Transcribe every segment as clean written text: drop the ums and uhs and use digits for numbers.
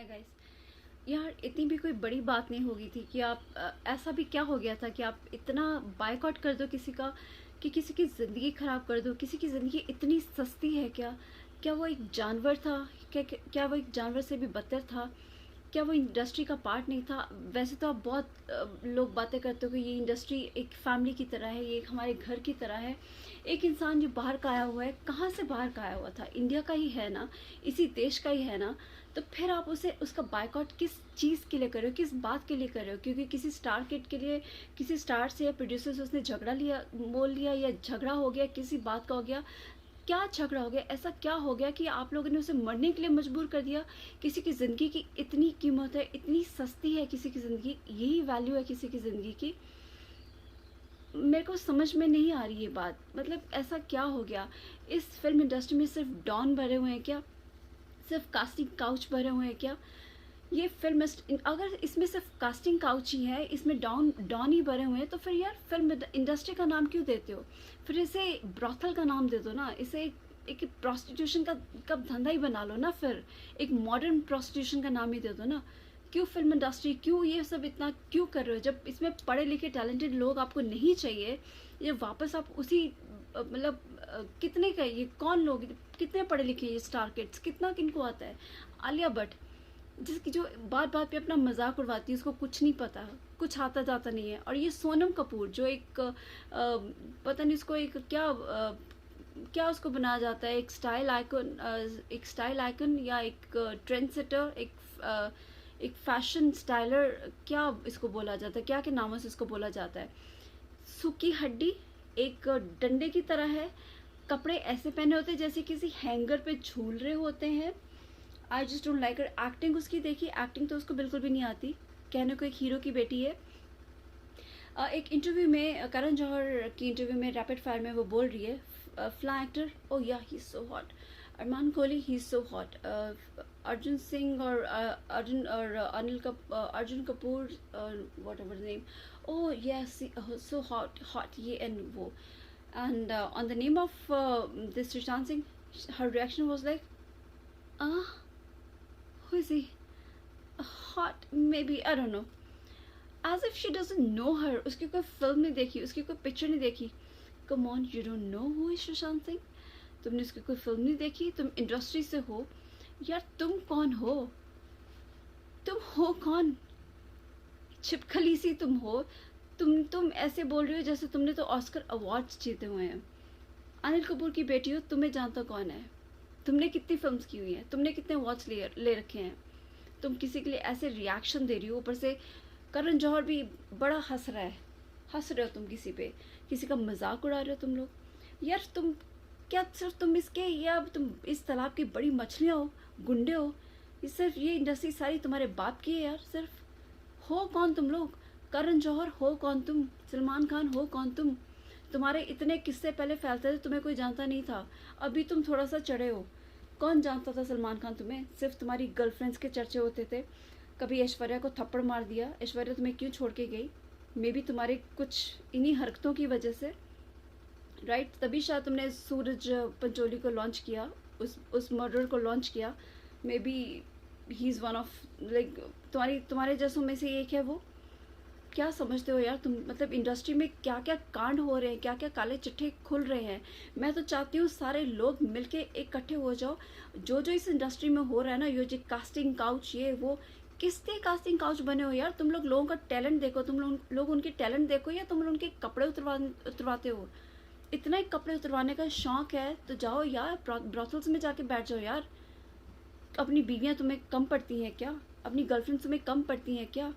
Hi guys. यार इतनी भी कोई बड़ी बात नहीं होगी थी कि आप ऐसा भी क्या हो गया था कि आप इतना बायकॉट कर दो किसी का, कि किसी की ज़िंदगी ख़राब कर दो। किसी की ज़िंदगी इतनी सस्ती है क्या? क्या वो एक जानवर था? क्या वो एक जानवर से भी बदतर था? क्या वो इंडस्ट्री का पार्ट नहीं था? वैसे तो आप बहुत लोग बातें करते हो कि ये इंडस्ट्री एक फैमिली की तरह है, ये एक हमारे घर की तरह है। एक इंसान जो बाहर का आया हुआ है, कहाँ से बाहर का आया हुआ था? इंडिया का ही है ना, इसी देश का ही है ना। तो फिर आप उसे उसका बायकॉट किस चीज़ के लिए कर रहे हो, किस बात के लिए कर रहे हो? क्योंकि किसी स्टार किड के लिए, किसी स्टार से या प्रोड्यूसर से उसने झगड़ा लिया, बोल लिया, या झगड़ा हो गया किसी बात का हो गया। क्या झगड़ा हो गया? ऐसा क्या हो गया कि आप लोगों ने उसे मरने के लिए मजबूर कर दिया? किसी की ज़िंदगी की इतनी कीमत है, इतनी सस्ती है किसी की ज़िंदगी, यही वैल्यू है किसी की ज़िंदगी की। मेरे को समझ में नहीं आ रही ये बात। मतलब ऐसा क्या हो गया? इस फिल्म इंडस्ट्री में सिर्फ डॉन भरे हुए हैं क्या? सिर्फ कास्टिंग काउच भरे हुए हैं क्या? ये फिल्म अगर इसमें सिर्फ कास्टिंग काउच ही है, इसमें डॉन डॉन ही भरे हुए हैं, तो फिर यार फिल्म इंडस्ट्री का नाम क्यों देते हो? फिर इसे ब्रॉथल का नाम दे दो ना, इसे एक प्रोस्टिट्यूशन का धंधा ही बना लो ना। फिर एक मॉडर्न प्रोस्टिट्यूशन का नाम ही दे दो ना। क्यों फिल्म इंडस्ट्री, क्यों ये सब इतना क्यों कर रहे हो? जब इसमें पढ़े लिखे टैलेंटेड लोग आपको नहीं चाहिए, ये वापस आप उसी मतलब कितने का ये कौन लोग, कितने पढ़े लिखे ये स्टार किड्स, कितना किनको आता है? आलिया भट्ट, जिसकी जो बात बात पे अपना मजाक उड़वाती है, उसको कुछ नहीं पता, कुछ आता जाता नहीं है। और ये सोनम कपूर जो एक पता नहीं उसको एक क्या उसको बनाया जाता है, एक स्टाइल आइकन या एक ट्रेंड सेटर, एक फैशन स्टाइलर, क्या इसको बोला जाता है, क्या के नामों से इसको बोला जाता है? सूखी हड्डी, एक डंडे की तरह है। कपड़े ऐसे पहने होते हैं जैसे किसी हैंगर पे झूल रहे होते हैं। I just don't like her acting. उसकी देखी, एक्टिंग तो उसको बिल्कुल भी नहीं आती। कहने को एक हीरो की बेटी है। एक इंटरव्यू में, करण जौहर की इंटरव्यू में रैपिड फायर में वो बोल रही है, फ्ला actor, oh yeah he is so hot. Armaan Kohli, he is so hot. Arjun Singh और अर्जुन और Arjun Kapoor, whatever name, oh yes so hot hot, ये एंड वो। And on the name of this Sushant Singh, her reaction was like, ah, who is he? Hot, maybe, I don't know. As if she doesn't know her. उसकी कोई film नहीं देखी, उसकी कोई picture नहीं देखी। Come on, you don't know who is Sushant Singh? तुमने उसकी कोई फिल्म नहीं देखी, तुम इंडस्ट्री से हो। यार तुम कौन हो? तुम हो कौन? छिपकली सी तुम हो। तुम ऐसे बोल रही हो जैसे तुमने तो ऑस्कर अवार्ड्स जीते हुए हैं। अनिल कपूर की बेटी हो, तुम्हें जानता कौन है? तुमने कितनी फिल्म्स की हुई हैं? तुमने कितने अवार्ड्स ले रखे हैं? तुम किसी के लिए ऐसे रिएक्शन दे रही हो, ऊपर से करण जौहर भी बड़ा हंस रहा है। हंस रहे हो तुम किसी पे, किसी का मजाक उड़ा रहे हो तुम लोग। यार तुम क्या सिर्फ तुम इसके, या तुम इस तालाब की बड़ी मछलियाँ हो, गुंडे हो? ये सिर्फ ये इंडस्ट्री सारी तुम्हारे बाप की है यार। सिर्फ हो कौन तुम लोग? करण जौहर हो कौन तुम? सलमान खान हो कौन तुम? तुम्हारे इतने किस्से पहले फैलते थे, तुम्हें कोई जानता नहीं था। अभी तुम थोड़ा सा चढ़े हो। कौन जानता था सलमान खान तुम्हें? सिर्फ तुम्हारी गर्लफ्रेंड्स के चर्चे होते थे। कभी ऐश्वर्या को थप्पड़ मार दिया। ऐश्वर्या तुम्हें क्यों छोड़ के गई? मे बी तुम्हारे कुछ इन्हीं हरकतों की वजह से, राइट? तभी शायद तुमने सूरज पंचोली को लॉन्च किया, उस मर्डर को लॉन्च किया। May be he is one of, like, तुम्हारे जैसों में से एक है वो। क्या समझते हो यार तुम? मतलब इंडस्ट्री में क्या क्या कांड हो रहे हैं, क्या क्या काले चिट्ठे खुल रहे हैं। मैं तो चाहती हूँ सारे लोग मिलके इकट्ठे हो जाओ। जो जो इस इंडस्ट्री में हो रहा है ना, ये जो कास्टिंग काउच, ये वो, किसके कास्टिंग काउच बने हो यार? तुम लोग लोगों का टैलेंट देखो, तुम लोग उनके टैलेंट देखो, या तुम लोग उनके कपड़े उतरवाते हो? इतना ही कपड़े उतरवाने का शौक है तो जाओ यार ब्रॉथल्स में जाके बैठ जाओ यार। अपनी बीवियाँ तुम्हें कम पड़ती हैं क्या? अपनी गर्लफ्रेंड तुम्हें कम पड़ती हैं क्या?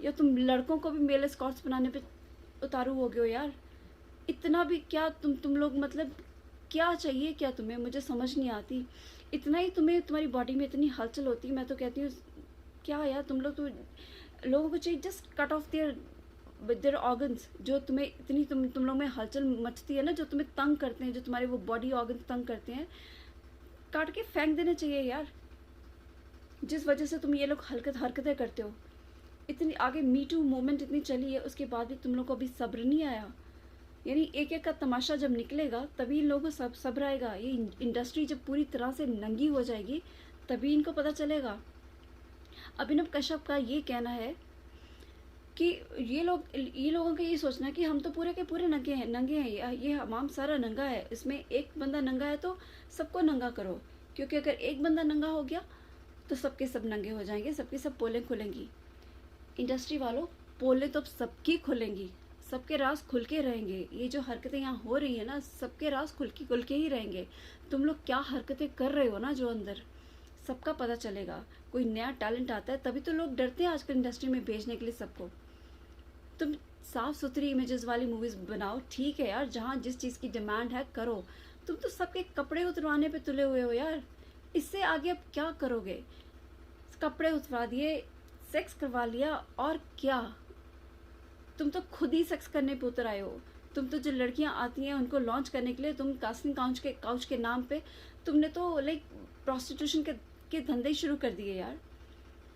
या तुम लड़कों को भी मेल एस्कॉर्ट्स बनाने पे उतारू हो गए हो यार? इतना भी क्या तुम लोग, मतलब क्या चाहिए क्या तुम्हें? मुझे समझ नहीं आती। इतना ही तुम्हें, तुम्हारी बॉडी में इतनी हलचल होती है, मैं तो कहती हूँ क्या यार तुम लोग तो, लोगों को चाहिए just cut of their organs. जो तुम्हें इतनी तुम लोग में हलचल मचती है ना, जो तुम्हें तंग करते हैं, जो तुम्हारे वो बॉडी ऑर्गन्स तंग करते हैं, काट के फेंक देने चाहिए यार। जिस वजह से तुम ये लोग हरकतें करते हो। इतनी आगे मी टू मूवमेंट इतनी चली है, उसके बाद भी तुम लोग को अभी सब्र नहीं आया। यानी एक एक का तमाशा जब निकलेगा तभी इन लोगों को सब्र आएगा। ये इंडस्ट्री जब पूरी तरह से नंगी हो जाएगी तभी इनको पता चलेगा। अभिनव कश्यप का ये कहना है कि ये लोगों का ये सोचना है कि हम तो पूरे के पूरे नंगे हैं, ये हमाम सारा नंगा है, इसमें एक बंदा नंगा है तो सबको नंगा करो, क्योंकि अगर एक बंदा नंगा हो गया तो सबके सब नंगे हो जाएंगे, सबकी सब पोलें खुलेंगी। इंडस्ट्री वालों, पोलें तो सबकी खुलेंगी, सबके राज खुल के रहेंगे। ये जो हरकतें यहाँ हो रही है ना, सबके राज खुल के ही रहेंगे। तुम लोग क्या हरकतें कर रहे हो ना, जो अंदर सबका पता चलेगा। कोई नया टैलेंट आता है तभी तो लोग डरते हैं आजकल इंडस्ट्री में भेजने के लिए सबको। तुम साफ सुथरी इमेजेस वाली मूवीज बनाओ, ठीक है यार, जहाँ जिस चीज़ की डिमांड है करो। तुम तो सबके कपड़े उतरवाने पे तुले हुए हो यार, इससे आगे अब क्या करोगे? कपड़े उतरवा दिए, सेक्स करवा लिया, और क्या? तुम तो खुद ही सेक्स करने पे उतर आए हो। तुम तो जो लड़कियां आती हैं उनको लॉन्च करने के लिए तुम कास्टिंग काउच के नाम पे तुमने तो लाइक प्रोस्टिट्यूशन के धंधे शुरू कर दिए यार।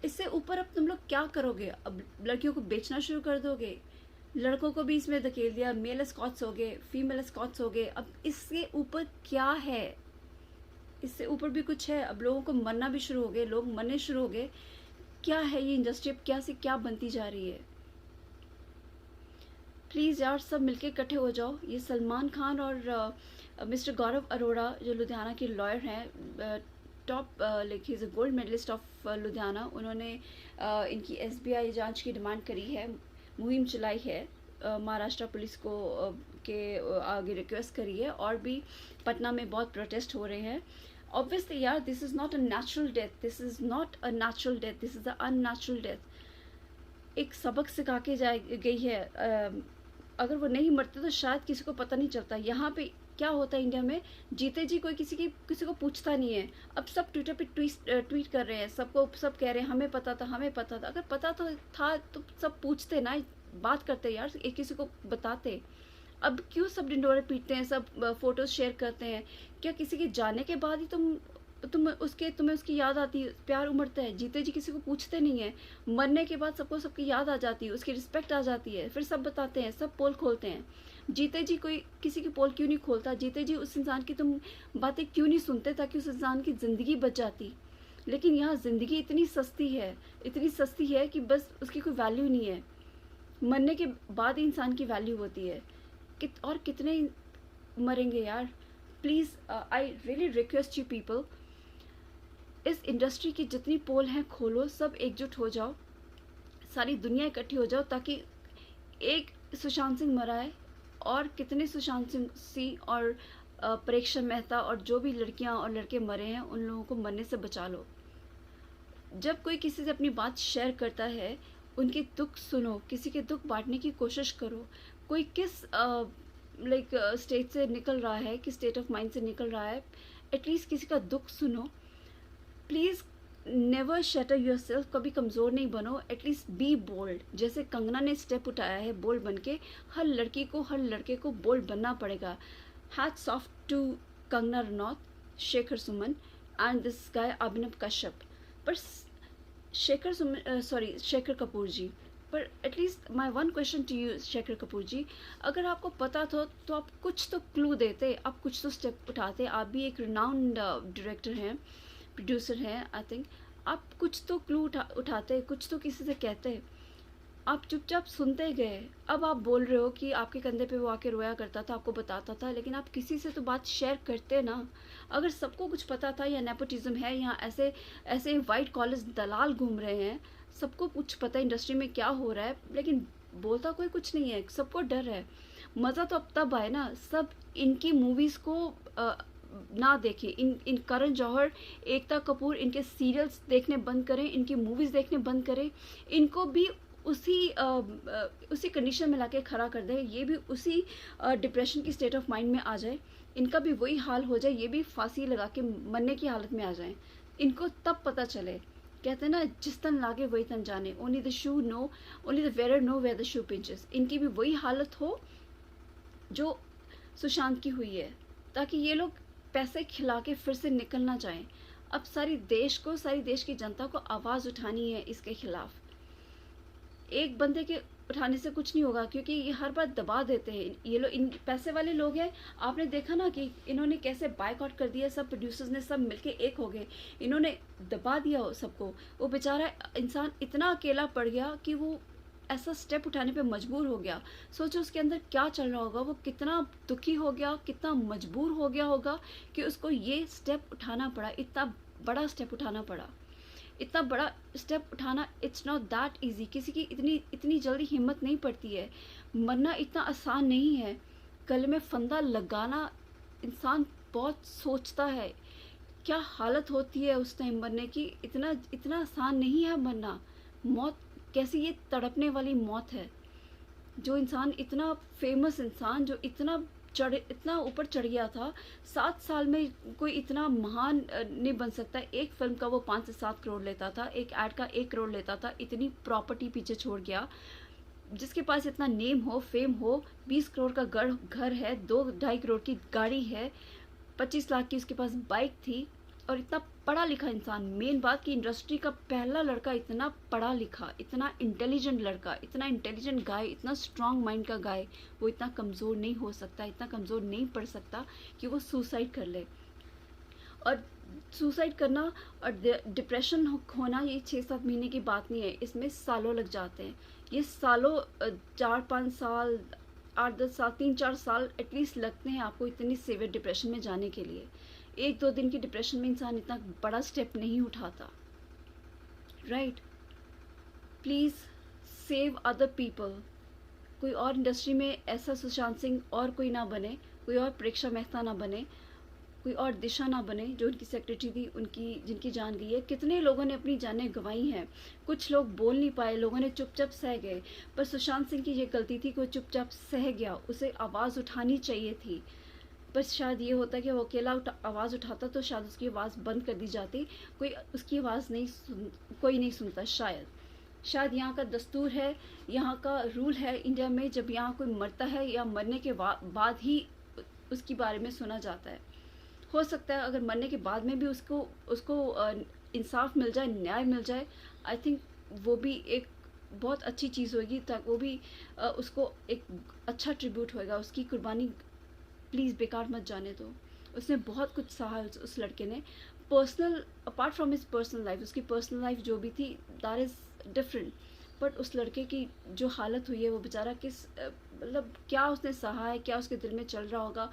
इससे ऊपर अब तुम लोग क्या करोगे? अब लड़कियों को बेचना शुरू कर दोगे, लड़कों को भी इसमें धकेल दिया, मेल एस्कॉट्स हो गए, फीमेल एस्कॉट्स हो गए। अब इससे ऊपर क्या है? इससे ऊपर भी कुछ है? अब लोगों को मरना भी शुरू हो गए, लोग मरने शुरू हो गए। क्या है ये इंडस्ट्री? अब क्या से क्या बनती जा रही है? प्लीज़ यार, सब मिलके इकट्ठे हो जाओ। ये सलमान खान और मिस्टर गौरव अरोड़ा जो लुधियाना के लॉयर हैं, top like he is a gold medalist of Ludhiana, उन्होंने इनकी SBI जांच की डिमांड करी है, मुहिम चलाई है, महाराष्ट्र पुलिस को के आगे रिक्वेस्ट करी है, और भी पटना में बहुत प्रोटेस्ट हो रहे हैं। ऑब्वियसली यार, this is not a natural death, this is not a natural death, this is a unnatural death. एक सबक सिखा के गई है। अगर वो नहीं मरते तो शायद किसी को पता नहीं चलता। यहाँ पे क्या होता है इंडिया में, जीते जी कोई किसी को पूछता नहीं है। अब सब ट्विटर पे ट्वीट कर रहे हैं, सब कह रहे हैं हमें पता था, हमें पता था। अगर पता तो था तो सब पूछते ना, बात करते यार, एक किसी को बताते। अब क्यों सब डिंडोरे पीटते हैं, सब फोटोज शेयर करते हैं? क्या किसी के जाने के बाद ही तुम्हें उसकी याद आती है, प्यार उमड़ता है? जीते जी किसी को पूछते नहीं है, मरने के बाद सबको सबकी याद आ जाती है, उसकी रिस्पेक्ट आ जाती है, फिर सब बताते हैं, सब पोल खोलते हैं। जीते जी कोई किसी की पोल क्यों नहीं खोलता? जीते जी उस इंसान की तुम बातें क्यों नहीं सुनते, ताकि उस इंसान की ज़िंदगी बच जाती? लेकिन यहाँ ज़िंदगी इतनी सस्ती है कि बस उसकी कोई वैल्यू नहीं है। मरने के बाद ही इंसान की वैल्यू होती है। और कितने मरेंगे यार? Please, I really request you people, इस इंडस्ट्री की जितनी पोल हैं खोलो, सब एकजुट हो जाओ, सारी दुनिया इकट्ठी हो जाओ, ताकि एक सुशांत सिंह मरा है, और कितने सुशांत सिंह और परीक्षा मेहता और जो भी लड़कियां और लड़के मरे हैं, उन लोगों को मरने से बचा लो। जब कोई किसी से अपनी बात शेयर करता है, उनके दुख सुनो, किसी के दुख बांटने की कोशिश करो। कोई किस लाइक स्टेट से निकल रहा है, किस स्टेट ऑफ माइंड से निकल रहा है, एटलीस्ट किसी का दुख सुनो। Please never shutter your self, कभी कमज़ोर नहीं बनो, एटलीस्ट बी बोल्ड। जैसे कंगना ने स्टेप उठाया है बोल्ड बन के, हर लड़की को, हर लड़के को बोल्ड बनना पड़ेगा। Hats off to Kangana Ranaut, Shekhar Suman and this guy Abhinav Kashyap. पर शेखर कपूर जी, पर at least my one question to you Shekhar Kapur ji, अगर आपको पता था तो आप कुछ तो क्लू देते, आप कुछ तो स्टेप उठाते। आप भी एक रिनाउंड डायरेक्टर हैं, प्रोड्यूसर हैं, आई थिंक। आप कुछ तो क्लू उठाते, कुछ तो किसी से कहते। आप चुपचाप सुनते गए। अब आप बोल रहे हो कि आपके कंधे पे वो आके रोया करता था, आपको बताता था, लेकिन आप किसी से तो बात शेयर करते ना। अगर सबको कुछ पता था, या नेपोटिज्म है, यहाँ ऐसे वाइट कॉलर दलाल घूम रहे हैं, सबको कुछ पता है इंडस्ट्री में क्या हो रहा है, लेकिन बोलता कोई कुछ नहीं है, सबको डर है। मज़ा तो अब तब आए ना, सब इनकी मूवीज़ को ना देखें। इन करण जौहर, एकता कपूर, इनके सीरियल्स देखने बंद करें, इनकी मूवीज़ देखने बंद करें। इनको भी उसी कंडीशन में लाके खड़ा कर दे, ये भी उसी डिप्रेशन की स्टेट ऑफ माइंड में आ जाए, इनका भी वही हाल हो जाए, ये भी फांसी लगा के मरने की हालत में आ जाए। इनको तब पता चले, कहते हैं ना, जिस तन लागे वही तन जाने, only the wearer know where the shoe pinches. इनकी भी वही हालत हो जो सुशांत की हुई है, ताकि ये लोग पैसे खिला के फिर से निकल ना जाएं। अब सारी देश की जनता को आवाज़ उठानी है इसके खिलाफ। एक बंदे के उठाने से कुछ नहीं होगा, क्योंकि ये हर बार दबा देते हैं ये लोग, इन पैसे वाले लोग हैं। आपने देखा ना कि इन्होंने कैसे बायकॉट कर दिया, सब प्रोड्यूसर्स ने सब मिलके एक हो गए, इन्होंने दबा दिया सबको। वो बेचारा इंसान इतना अकेला पड़ गया कि वो ऐसा स्टेप उठाने पे मजबूर हो गया। सोचो उसके अंदर क्या चल रहा होगा, वो कितना दुखी हो गया, कितना मजबूर हो गया होगा कि उसको ये स्टेप उठाना पड़ा, इतना बड़ा स्टेप उठाना पड़ा। इतना बड़ा स्टेप उठाना इट्स नॉट दैट इजी। किसी की इतनी इतनी जल्दी हिम्मत नहीं पड़ती है। मरना इतना आसान नहीं है। गले में फंदा लगाना इंसान बहुत सोचता है, क्या हालत होती है उस टाइम मरने की। इतना इतना आसान नहीं है मरना। मौत कैसी ये तड़पने वाली मौत है। जो इंसान इतना फेमस इंसान, जो इतना ऊपर चढ़ गया था, 7 साल में कोई इतना महान नहीं बन सकता। एक फिल्म का वो 5 से 7 करोड़ लेता था, एक ऐड का 1 करोड़ लेता था, इतनी प्रॉपर्टी पीछे छोड़ गया। जिसके पास इतना नेम हो, फेम हो, 20 करोड़ का घर है, 2-2.5 करोड़ की गाड़ी है, 25 लाख की उसके पास बाइक थी, और इतना पढ़ा लिखा इंसान। मेन बात कि इंडस्ट्री का पहला लड़का इतना पढ़ा लिखा, इतना इंटेलिजेंट लड़का, इतना इंटेलिजेंट गाय, इतना स्ट्रांग माइंड का गाय, वो इतना कमज़ोर नहीं हो सकता, इतना कमज़ोर नहीं पड़ सकता कि वो सुसाइड कर ले। और सुसाइड करना और डिप्रेशन होना ये 6-7 महीने की बात नहीं है, इसमें सालों लग जाते हैं। ये सालों 4-5 साल, 8-10 साल, 3-4 साल एटलीस्ट लगते हैं आपको इतनी सीवियर डिप्रेशन में जाने के लिए। 1-2 दिन की डिप्रेशन में इंसान इतना बड़ा स्टेप नहीं उठाता, right. Please save other people. कोई और इंडस्ट्री में ऐसा सुशांत सिंह और कोई ना बने, कोई और प्रेक्षा मेहता ना बने, कोई और दिशा ना बने जो उनकी सेक्रेटरी थी, उनकी जिनकी जान गई है। कितने लोगों ने अपनी जानें गंवाई हैं। कुछ लोग बोल नहीं पाए, लोगों ने चुपचाप सह गए, पर सुशांत सिंह की ये गलती थी कि वो चुपचाप सह गया। उसे आवाज़ उठानी चाहिए थी। बस शायद ये होता कि वो अकेला आवाज़ उठाता तो शायद उसकी आवाज़ बंद कर दी जाती। कोई उसकी आवाज़ कोई नहीं सुनता शायद यहाँ का दस्तूर है, यहाँ का रूल है इंडिया में, जब यहाँ कोई मरता है या मरने के बाद ही उसके बारे में सुना जाता है। हो सकता है अगर मरने के बाद में भी उसको इंसाफ मिल जाए, न्याय मिल जाए, आई थिंक वो भी एक बहुत अच्छी चीज़ होगी, ताकि वो भी उसको एक अच्छा ट्रिब्यूट होएगा। उसकी कुर्बानी प्लीज़ बेकार मत जाने दो। उसने बहुत कुछ सहा उस लड़के ने। Personal, apart from his personal life, उसकी पर्सनल लाइफ जो भी थी दैट इज़ डिफरेंट, बट उस लड़के की जो हालत हुई है, वो बेचारा किस मतलब क्या उसने सहा है, क्या उसके दिल में चल रहा होगा।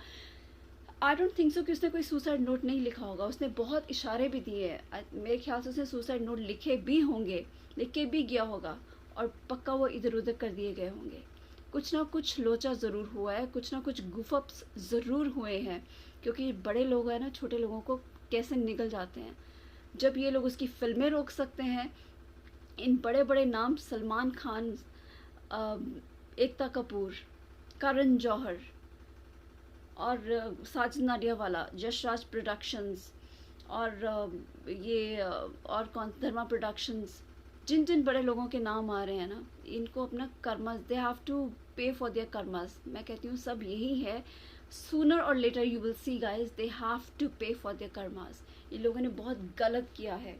आई डोंट थिंक सो कि उसने कोई सुसाइड नोट नहीं लिखा होगा। उसने बहुत इशारे भी दिए हैं, मेरे ख्याल से उसने सुसाइड नोट लिखे भी होंगे, लिख के भी गया होगा, और पक्का वो इधर उधर कर दिए गए होंगे। कुछ ना कुछ लोचा ज़रूर हुआ है, कुछ ना कुछ गुफअप्स ज़रूर हुए हैं, क्योंकि बड़े लोग हैं ना, छोटे लोगों को कैसे निगल जाते हैं। जब ये लोग उसकी फिल्में रोक सकते हैं, इन बड़े बड़े नाम सलमान खान, एकता कपूर, करण जौहर और साजिद नाडियावाला, यशराज प्रोडक्शंस, और ये और कौन, धर्मा प्रोडक्शंस, जिन जिन बड़े लोगों के नाम आ रहे हैं ना, इनको अपना karmas, they have to pay for their karmas. मैं कहती हूँ सब यही है। सूनर और later you will see guys, they have to pay for their karmas. इन लोगों ने बहुत गलत किया है।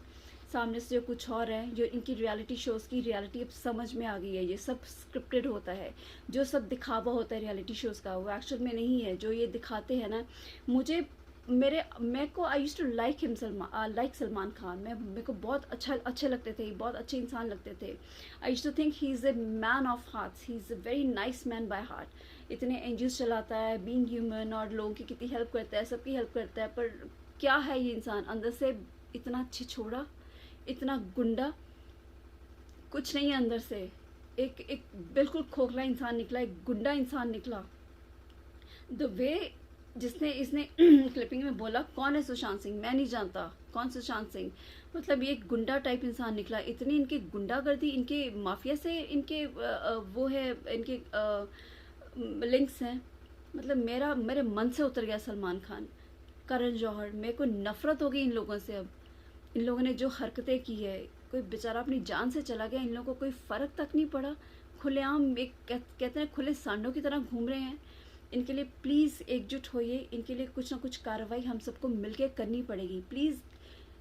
सामने से जो कुछ और है, जो इनकी रियलिटी शोज़ की रियलिटी अब समझ में आ गई है। ये सब स्क्रिप्टेड होता है, जो सब दिखावा होता है रियलिटी शोज़ का, वो एक्चुअल में नहीं है। जो ये दिखाते हैं ना, मेरे को I used to like him, Salman Khan. मेरे को बहुत अच्छे लगते थे, बहुत अच्छे इंसान लगते थे। I used to think he is a man of hearts, he is a very nice man by heart. इतने एनजीओज चलाता है, बीइंग ह्यूमन, और लोगों की कितनी हेल्प करता है, सबकी हेल्प करता है। पर क्या है ये इंसान अंदर से, इतना छिछोड़ा, इतना गुंडा, कुछ नहीं है अंदर से। एक बिल्कुल खोखला इंसान निकला, एक गुंडा इंसान निकला। द वे जिसने इसने क्लिपिंग में बोला कौन है सुशांत सिंह, मैं नहीं जानता कौन सुशांत सिंह, मतलब ये एक गुंडा टाइप इंसान निकला। इतनी इनकी गुंडागर्दी, इनके माफिया से इनके वो है, इनके लिंक्स हैं। मतलब मेरे मन से उतर गया सलमान खान, करण जौहर। मेरे को नफरत हो गई इन लोगों से। अब इन लोगों ने जो हरकतें की है, कोई बेचारा अपनी जान से चला गया, इन लोगों को कोई फ़र्क तक नहीं पड़ा। खुलेआम एक कहते हैं खुले सांडों की तरह घूम रहे हैं। इनके लिए प्लीज़ एकजुट होइए, इनके लिए कुछ ना कुछ कार्रवाई हम सबको मिलकर करनी पड़ेगी। Please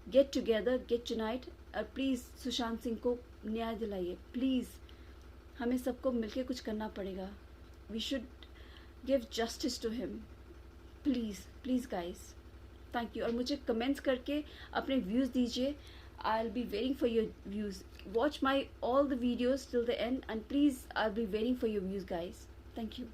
get together, get unite, और प्लीज़ सुशांत सिंह को न्याय दिलाइए प्लीज़। हमें सबको मिलके कुछ करना पड़ेगा. We should give justice to him. Please please guys, thank you. और मुझे कमेंट्स करके अपने व्यूज़ दीजिए. I'll be waiting for your views. Watch my all the videos till the end, and please, I'll be waiting for your views, guys. Thank you.